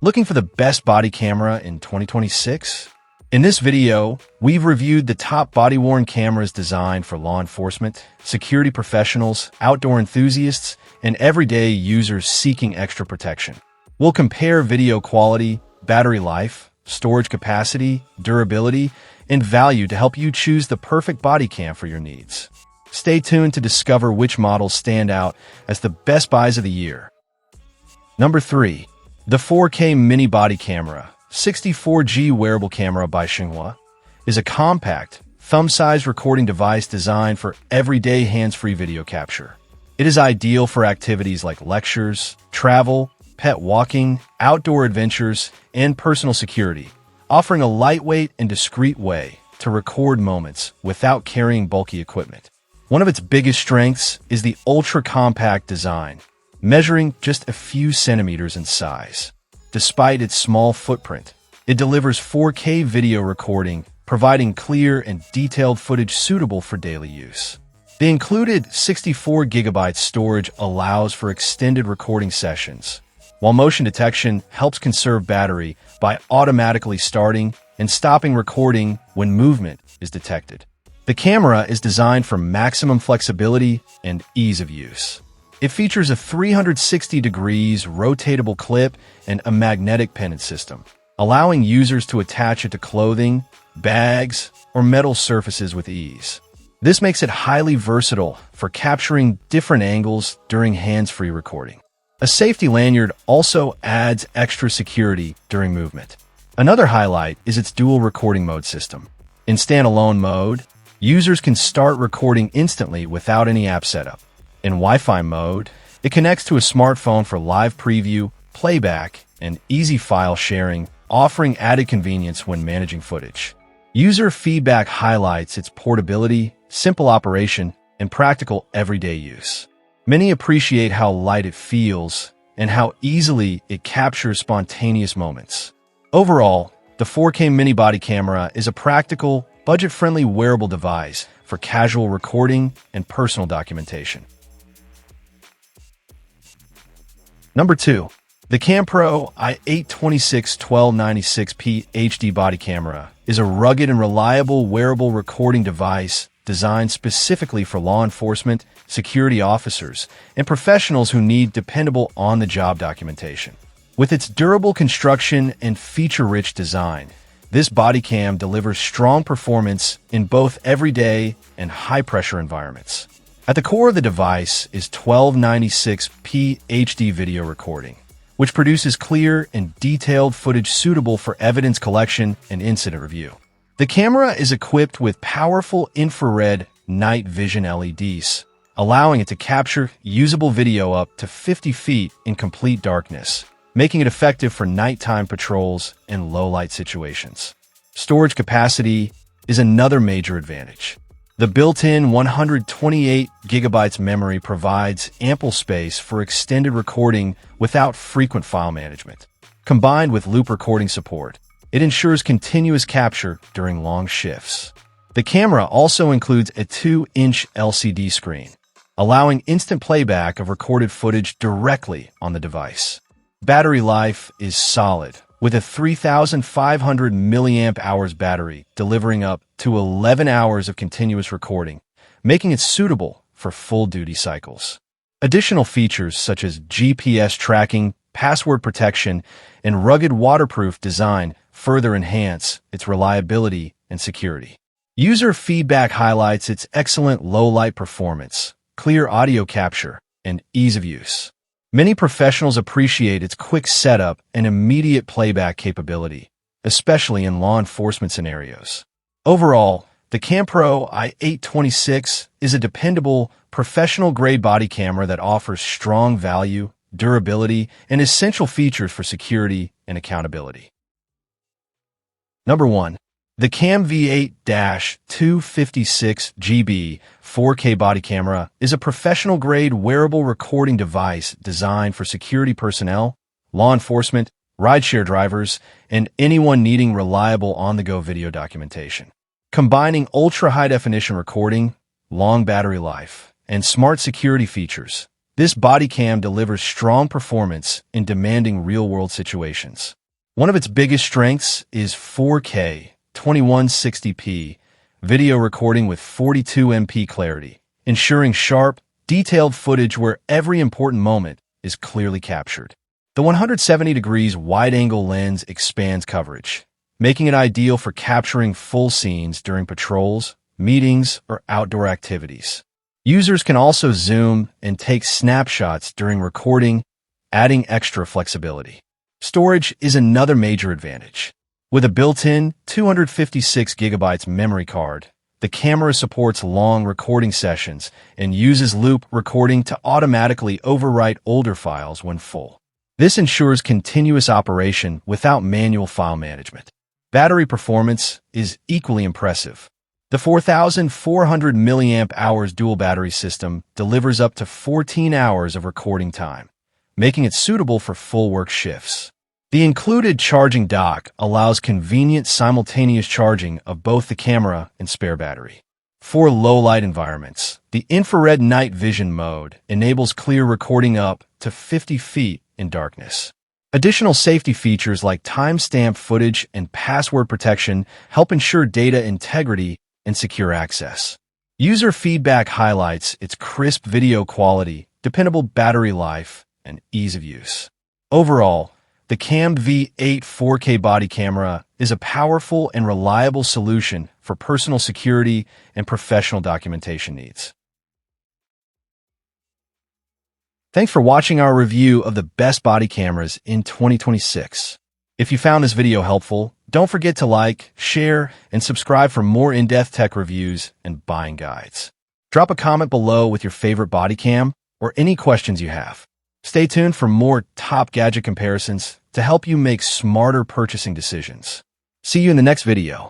Looking for the best body camera in 2026? In this video, we've reviewed the top body-worn cameras designed for law enforcement, security professionals, outdoor enthusiasts, and everyday users seeking extra protection. We'll compare video quality, battery life, storage capacity, durability, and value to help you choose the perfect body cam for your needs. Stay tuned to discover which models stand out as the best buys of the year. Number 3. The 4K Mini Body Camera 64G Wearable Camera by Xinhua is a compact, thumb-sized recording device designed for everyday hands-free video capture. It is ideal for activities like lectures, travel, pet walking, outdoor adventures, and personal security, offering a lightweight and discreet way to record moments without carrying bulky equipment. One of its biggest strengths is the ultra-compact design, measuring just a few centimeters in size. Despite its small footprint, it delivers 4K video recording, providing clear and detailed footage suitable for daily use. The included 64GB storage allows for extended recording sessions, while motion detection helps conserve battery by automatically starting and stopping recording when movement is detected. The camera is designed for maximum flexibility and ease of use. It features a 360 degrees rotatable clip and a magnetic pennant system, allowing users to attach it to clothing, bags, or metal surfaces with ease. This makes it highly versatile for capturing different angles during hands-free recording. A safety lanyard also adds extra security during movement. Another highlight is its dual recording mode system. In standalone mode, users can start recording instantly without any app setup. In Wi-Fi mode, it connects to a smartphone for live preview, playback, and easy file sharing, offering added convenience when managing footage. User feedback highlights its portability, simple operation, and practical everyday use. Many appreciate how light it feels and how easily it captures spontaneous moments. Overall, the 4K Mini Body Camera is a practical, budget-friendly wearable device for casual recording and personal documentation. Number 2. The CamPro i826-1296p HD Body Camera is a rugged and reliable wearable recording device designed specifically for law enforcement, security officers, and professionals who need dependable on-the-job documentation. With its durable construction and feature-rich design, this body cam delivers strong performance in both everyday and high-pressure environments. At the core of the device is 1296p HD video recording, which produces clear and detailed footage suitable for evidence collection and incident review. The camera is equipped with powerful infrared night vision LEDs, allowing it to capture usable video up to 50 feet in complete darkness, making it effective for nighttime patrols and low-light situations. Storage capacity is another major advantage. The built-in 128GB memory provides ample space for extended recording without frequent file management. Combined with loop recording support, it ensures continuous capture during long shifts. The camera also includes a 2-inch LCD screen, allowing instant playback of recorded footage directly on the device. Battery life is solid, with a 3,500 mAh battery delivering up to 11 hours of continuous recording, making it suitable for full-duty cycles. Additional features such as GPS tracking, password protection, and rugged waterproof design further enhance its reliability and security. User feedback highlights its excellent low-light performance, clear audio capture, and ease of use. Many professionals appreciate its quick setup and immediate playback capability, especially in law enforcement scenarios. Overall, the CamPro i826 is a dependable, professional-grade body camera that offers strong value, durability, and essential features for security and accountability. Number 1. The Cam V8-256GB 4K body camera is a professional-grade wearable recording device designed for security personnel, law enforcement, rideshare drivers, and anyone needing reliable on-the-go video documentation. Combining ultra-high-definition recording, long battery life, and smart security features, This body cam delivers strong performance in demanding real-world situations. One of its biggest strengths is 4K 2160p video recording with 42MP clarity, ensuring sharp, detailed footage where every important moment is clearly captured. The 170 degrees wide-angle lens expands coverage, making it ideal for capturing full scenes during patrols, meetings, or outdoor activities. Users can also zoom and take snapshots during recording, adding extra flexibility. Storage is another major advantage. With a built-in 256GB memory card, the camera supports long recording sessions and uses loop recording to automatically overwrite older files when full. This ensures continuous operation without manual file management. Battery performance is equally impressive. The 4,400 mAh dual battery system delivers up to 14 hours of recording time, making it suitable for full work shifts. The included charging dock allows convenient simultaneous charging of both the camera and spare battery. For low-light environments, the infrared night vision mode enables clear recording up to 50 feet in darkness. Additional safety features like timestamp footage and password protection help ensure data integrity and secure access. User feedback highlights its crisp video quality, dependable battery life, and ease of use. Overall, the Cam V8 4K body camera is a powerful and reliable solution for personal security and professional documentation needs. Thanks for watching our review of the best body cameras in 2026. If you found this video helpful, don't forget to like, share, and subscribe for more in-depth tech reviews and buying guides. Drop a comment below with your favorite body cam or any questions you have. Stay tuned for more top gadget comparisons to help you make smarter purchasing decisions. See you in the next video.